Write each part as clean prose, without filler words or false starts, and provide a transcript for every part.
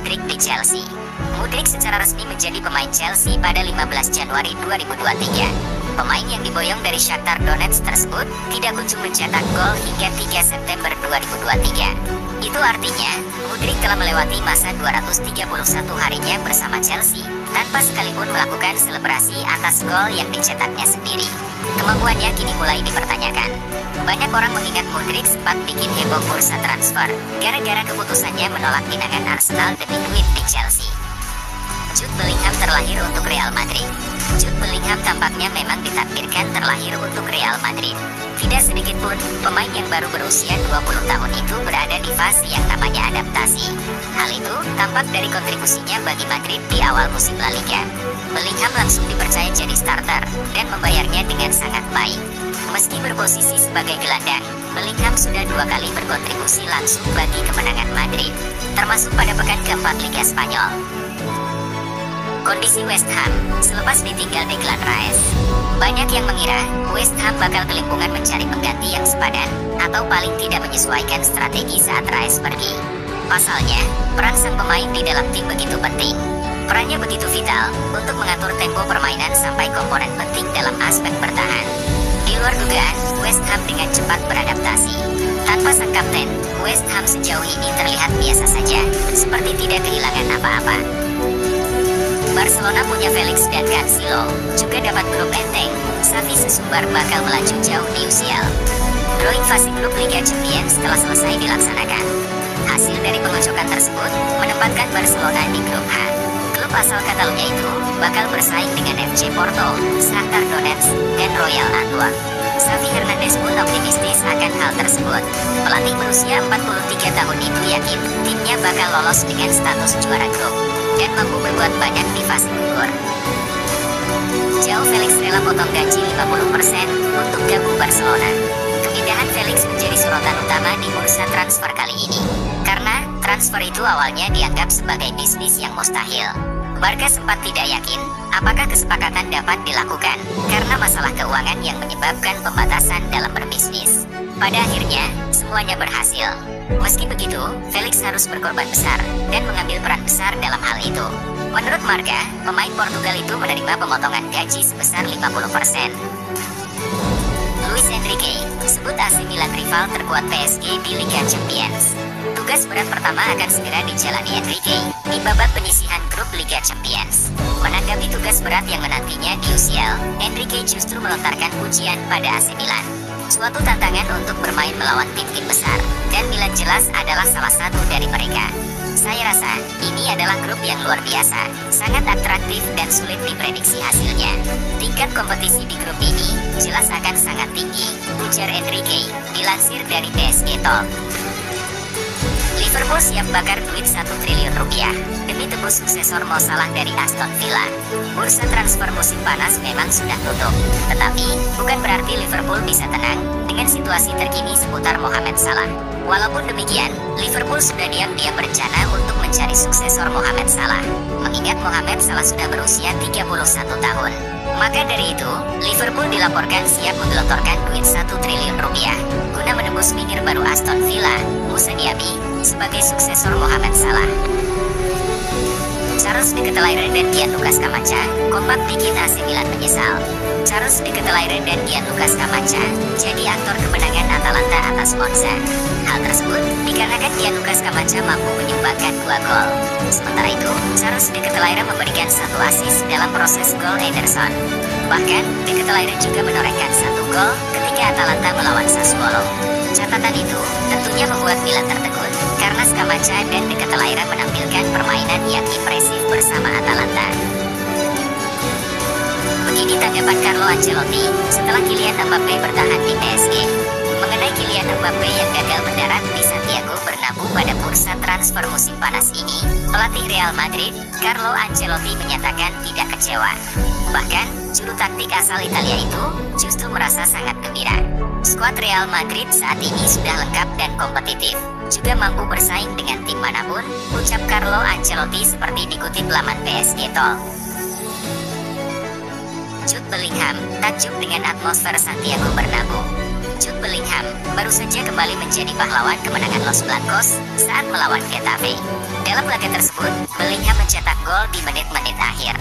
Mudryk di Chelsea. Mudryk secara resmi menjadi pemain Chelsea pada 15 Januari 2023. Pemain yang diboyong dari Shakhtar Donetsk tersebut tidak kunjung mencetak gol hingga 3 September 2023. Itu artinya, Mudryk telah melewati masa 231 harinya bersama Chelsea, tanpa sekalipun melakukan selebrasi atas gol yang dicetaknya sendiri. Kemampuannya kini mulai dipertanyakan. Banyak orang mengingat Mudryk sempat bikin heboh bursa transfer, gara-gara keputusannya menolak pinangan Arsenal demi duit di Chelsea. Jude Bellingham terlahir untuk Real Madrid. Jude Bellingham tampaknya memang ditakdirkan terlahir untuk Real Madrid. Tidak sedikit pun, pemain yang baru berusia 20 tahun itu berada di fase yang namanya adaptasi. Hal itu tampak dari kontribusinya bagi Madrid di awal musim La Liga. Bellingham langsung dipercaya jadi starter, dan membayarnya dengan sangat baik. Meski berposisi sebagai gelandang, Bellingham sudah 2 kali berkontribusi langsung bagi kemenangan Madrid, termasuk pada pekan keempat Liga Spanyol. Kondisi West Ham selepas ditinggal Declan Rice. Banyak yang mengira West Ham bakal kelimpungan mencari pengganti yang sepadan, atau paling tidak menyesuaikan strategi saat Rice pergi. Pasalnya, peran sang pemain di dalam tim begitu penting. Perannya begitu vital untuk mengatur tempo permainan sampai komponen penting dalam aspek bertahan. Di luar dugaan, West Ham dengan cepat beradaptasi. Tanpa sang kapten, West Ham sejauh ini terlihat biasa saja, seperti tidak kehilangan apa-apa. Barcelona punya Felix dan Cancelo, juga dapat grup enteng. Xavi sesumbar bakal melaju jauh di UCL. Drawing fase grup Liga Champions telah selesai dilaksanakan. Hasil dari pengocokan tersebut menempatkan Barcelona di grup H. Klub asal Catalunya itu bakal bersaing dengan FC Porto, Shakhtar Donetsk, dan Royal Antwerp. Xavi Hernandez pun optimistis akan hal tersebut. Pelatih berusia 43 tahun itu yakin timnya bakal lolos dengan status juara grup dan mampu berbuat banyak di fase gugur. Joao Felix rela potong gaji 50% untuk gabung Barcelona. Kemindahan Felix menjadi sorotan utama di bursa transfer kali ini, karena transfer itu awalnya dianggap sebagai bisnis yang mustahil. Barca sempat tidak yakin apakah kesepakatan dapat dilakukan karena masalah keuangan yang menyebabkan pembatasan dalam berbisnis. Pada akhirnya, semuanya berhasil. Meski begitu, Felix harus berkorban besar dan mengambil peran besar dalam hal itu. Menurut Marca, pemain Portugal itu menerima pemotongan gaji sebesar 50%. Luis Enrique sebut AC Milan rival terkuat PSG di Liga Champions. Tugas berat pertama akan segera dijalani Enrique di babak penyisihan grup Liga Champions. Menanggapi tugas berat yang menantinya di UCL, Enrique justru melontarkan pujian pada AC Milan. Suatu tantangan untuk bermain melawan tim-tim besar, dan Milan jelas adalah salah satu dari mereka. Saya rasa, ini adalah grup yang luar biasa, sangat atraktif dan sulit diprediksi hasilnya. Tingkat kompetisi di grup ini jelas akan sangat tinggi, ujar Enrique, dilansir dari PSG Talk. Liverpool siap bakar duit 1 triliun rupiah demi tebus suksesor Mo Salah dari Aston Villa. Bursa transfer musim panas memang sudah tutup, tetapi bukan berarti Liverpool bisa tenang dengan situasi terkini seputar Mohamed Salah. Walaupun demikian, Liverpool sudah diam-diam berencana untuk mencari suksesor Mohamed Salah, mengingat Mohamed Salah sudah berusia 31 tahun. Maka dari itu, Liverpool dilaporkan siap menggelontorkan duit 1 triliun rupiah guna menembus winger baru Aston Villa, Moussa Diaby, sebagai suksesor Mohamed Salah. Charles de Ketelaere dan Gianluca Scamacca kompak bikin AC Milan menyesal. Charles de Ketelaere dan Gianluca Scamacca jadi aktor kemenangan Atalanta atas Monza. Hal tersebut dikarenakan Gianluca Scamacca mampu menyumbangkan 2 gol. Sementara itu, Charles de Ketelaere memberikan 1 assist dalam proses gol Ederson. Bahkan, de Ketelaere juga menorehkan 1 gol ketika Atalanta melawan Sassuolo. Catatan itu tentunya membuat Milan tertegun karena Scamacca dan de Ketelaere menampilkan permainan yang impresif bersama Atalanta. Begini tanggapan Carlo Ancelotti setelah Kylian Mbappe bertahan di PSG. Mengenai Kylian Mbappe yang gagal mendarat di Santiago Bernabeu pada bursa transfer musim panas ini, pelatih Real Madrid, Carlo Ancelotti menyatakan tidak kecewa. Bahkan, juru taktik asal Italia itu justru merasa sangat gembira. Skuad Real Madrid saat ini sudah lengkap dan kompetitif, juga mampu bersaing dengan tim manapun, ucap Carlo Ancelotti seperti dikutip laman PSG Talk. Jude Bellingham takjub dengan atmosfer Santiago Bernabeu. Jude Bellingham baru saja kembali menjadi pahlawan kemenangan Los Blancos saat melawan Getafe. Dalam laga tersebut, Bellingham mencetak gol di menit-menit akhir.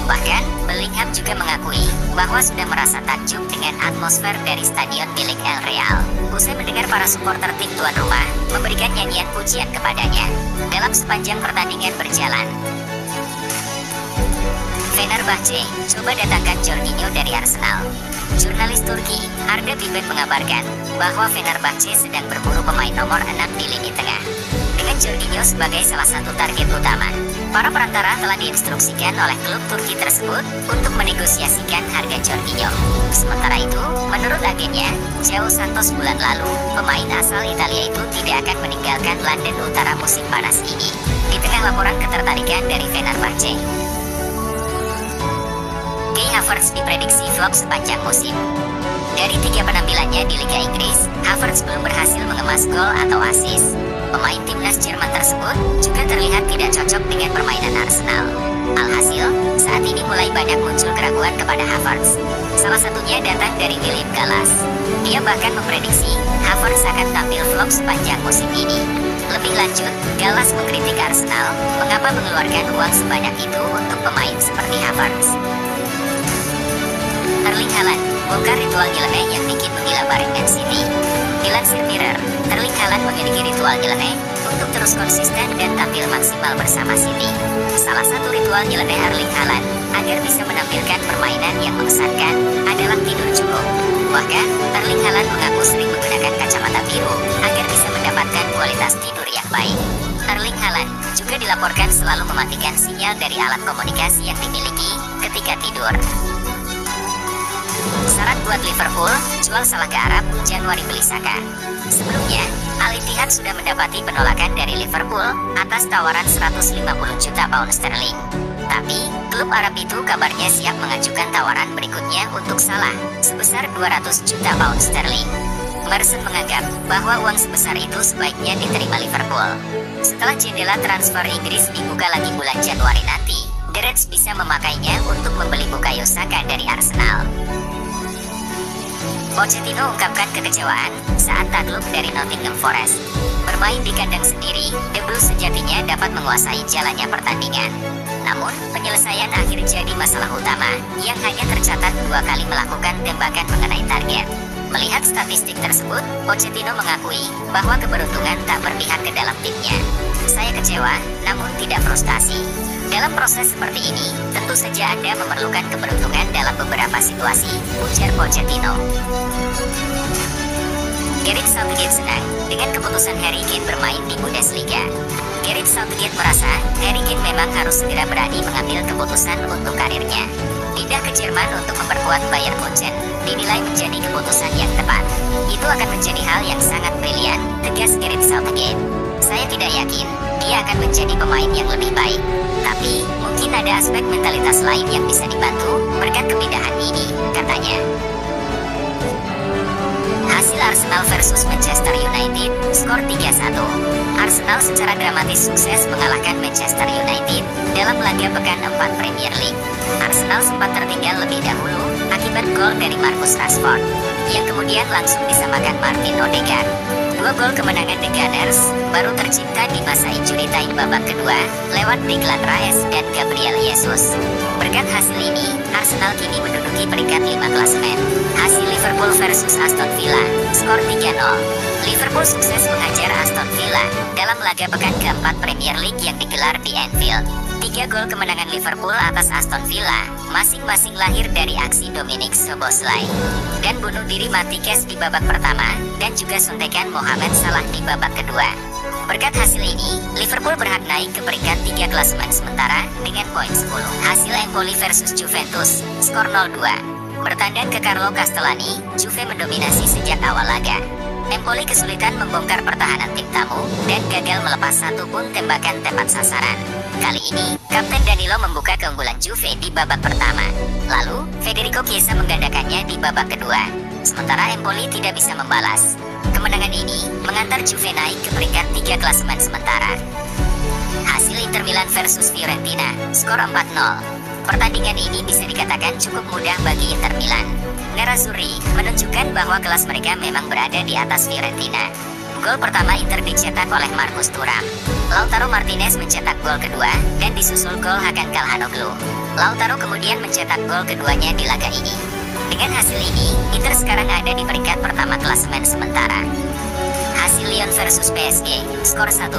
Bahkan, Bellingham juga mengakui bahwa sudah merasa takjub dengan atmosfer dari stadion milik El Real. Usai mendengar para supporter tim tuan rumah memberikan nyanyian pujian kepadanya dalam sepanjang pertandingan berjalan. Fenerbahce coba datangkan Jorginho dari Arsenal. Jurnalis Turki Arda Biben mengabarkan bahwa Fenerbahce sedang berburu pemain nomor 6 di lini tengah. Dengan Jorginho sebagai salah satu target utama, para perantara telah diinstruksikan oleh klub Turki tersebut untuk menegosiasikan harga Jorginho. Sementara itu, menurut agennya, João Santos bulan lalu, pemain asal Italia itu tidak akan meninggalkan London Utara musim panas ini. Di tengah laporan ketertarikan dari Fenerbahce, Kai Havertz diprediksi flop sepanjang musim. Dari 3 penampilannya di Liga Inggris, Havertz belum berhasil mengemas gol atau assist. Pemain timnas Jerman tersebut juga terlihat tidak cocok dengan permainan Arsenal. Alhasil, saat ini mulai banyak muncul keraguan kepada Havertz. Salah satunya datang dari William Gallas. Dia bahkan memprediksi Havertz akan tampil flop sepanjang musim ini. Lebih lanjut, Gallas mengkritik Arsenal mengapa mengeluarkan uang sebanyak itu untuk pemain seperti Havertz. Erling Haaland bongkar ritual nyeleneh yang bikin menggila bareng Man City. Dilansir Mirror, Erling Haaland memiliki ritual nyeleneh untuk terus konsisten dan tampil maksimal bersama City. Salah satu ritual nyeleneh Erling Haaland agar bisa menampilkan permainan yang mengesankan adalah tidur cukup. Bahkan, Erling Haaland mengaku sering menggunakan kacamata biru agar bisa mendapatkan kualitas tidur yang baik. Erling Haaland juga dilaporkan selalu mematikan sinyal dari alat komunikasi yang dimiliki ketika tidur. Syarat buat Liverpool, jual Salah ke Arab, Januari beli Saka. Sebelumnya, Al Ittihad sudah mendapati penolakan dari Liverpool atas tawaran 150 juta pound sterling. Tapi, klub Arab itu kabarnya siap mengajukan tawaran berikutnya untuk Salah, sebesar 200 juta pound sterling. Merson menganggap bahwa uang sebesar itu sebaiknya diterima Liverpool. Setelah jendela transfer Inggris dibuka lagi bulan Januari nanti, The Reds bisa memakainya untuk membeli Bukayo Saka dari Arsenal. Pochettino ungkapkan kekecewaan saat takluk dari Nottingham Forest. Bermain di kandang sendiri, The Blues sejatinya dapat menguasai jalannya pertandingan. Namun, penyelesaian akhir jadi masalah utama yang hanya tercatat 2 kali melakukan tembakan mengenai target. Melihat statistik tersebut, Pochettino mengakui bahwa keberuntungan tak berpihak ke dalam timnya. Saya kecewa, namun tidak frustasi. Dalam proses seperti ini, tentu saja Anda memerlukan keberuntungan dalam beberapa situasi, ujar Pochettino. Gareth Southgate senang dengan keputusan Harry Kane bermain di Bundesliga. Gareth Southgate merasa Harry Kane memang harus segera berani mengambil keputusan untuk karirnya. Pindah ke Jerman untuk memperkuat Bayern Munchen dinilai menjadi keputusan yang tepat. Itu akan menjadi hal yang sangat brilian, tegas Gareth Southgate. Saya tidak yakin dia akan menjadi pemain yang lebih baik. Tapi, mungkin ada aspek mentalitas lain yang bisa dibantu berkat kepindahan ini, katanya. Hasil Arsenal versus Manchester United, skor 3-1. Arsenal secara dramatis sukses mengalahkan Manchester United dalam laga pekan 4 Premier League. Arsenal sempat tertinggal lebih dahulu akibat gol dari Marcus Rashford, yang kemudian langsung disamakan Martin Odegaard. 2 gol kemenangan The Gunners baru tercipta di masa injury time babak kedua lewat Declan Rice dan Gabriel Jesus. Berkat hasil ini, Arsenal kini menduduki peringkat 5 klasemen. Hasil Liverpool versus Aston Villa, skor 3-0. Liverpool sukses menghajar Aston Villa dalam laga pekan keempat Premier League yang digelar di Anfield. 3 gol kemenangan Liverpool atas Aston Villa masing-masing lahir dari aksi Dominic Szoboszlai dan bunuh diri Matikes di babak pertama dan juga suntikan Mohamed Salah di babak kedua. Berkat hasil ini, Liverpool berhak naik ke peringkat 3 klasemen sementara dengan poin 10. Hasil Empoli versus Juventus, skor 0-2. Bertandang ke Carlo Castellani, Juve mendominasi sejak awal laga. Empoli kesulitan membongkar pertahanan tim tamu dan gagal melepas satu pun tembakan tepat sasaran. Kali ini, Kapten Danilo membuka keunggulan Juve di babak pertama. Lalu, Federico Chiesa menggandakannya di babak kedua. Sementara Empoli tidak bisa membalas. Kemenangan ini mengantar Juve naik ke peringkat 3 klasemen sementara. Hasil Inter Milan versus Fiorentina, skor 4-0. Pertandingan ini bisa dikatakan cukup mudah bagi Inter Milan. Nerazzurri menunjukkan bahwa kelas mereka memang berada di atas Fiorentina. Gol pertama Inter dicetak oleh Marcus Thuram. Lautaro Martinez mencetak gol kedua dan disusul gol Hakan Calhanoglu. Lautaro kemudian mencetak gol keduanya di laga ini. Dengan hasil ini, Inter sekarang ada di peringkat pertama klasemen sementara. Hasil Lyon versus PSG, skor 1-4.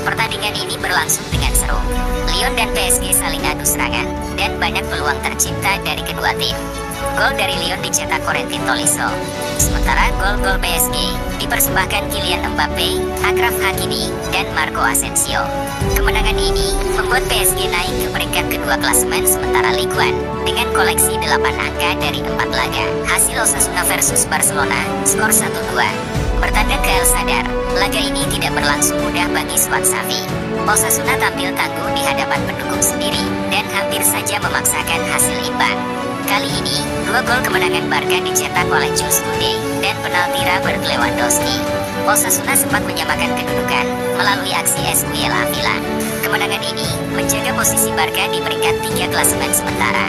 Pertandingan ini berlangsung dengan seru. Lyon dan PSG saling adu serangan, dan banyak peluang tercipta dari kedua tim. Gol dari Lyon dicetak Corentin Tolisso. Sementara gol-gol PSG dipersembahkan Kylian Mbappe, Achraf Hakimi, dan Marco Asensio. Kemenangan ini membuat PSG naik ke peringkat kedua klasemen sementara Ligue 1 dengan koleksi 8 angka dari 4 laga. Hasil Osasuna versus Barcelona, skor 1-2. Bertandang ke El Sadar, laga ini tidak berlangsung mudah bagi Squad Xavi. Osasuna tampil tangguh di hadapan pendukung sendiri dan hampir saja memaksakan hasil imbang. Kali ini, 2 gol kemenangan Barca dicetak oleh Jules Koundé dan penalti Robert Lewandowski. Osasuna sempat menyamakan kedudukan melalui aksi Esquiel Avila. Kemenangan ini menjaga posisi Barca di peringkat 3 klasemen sementara.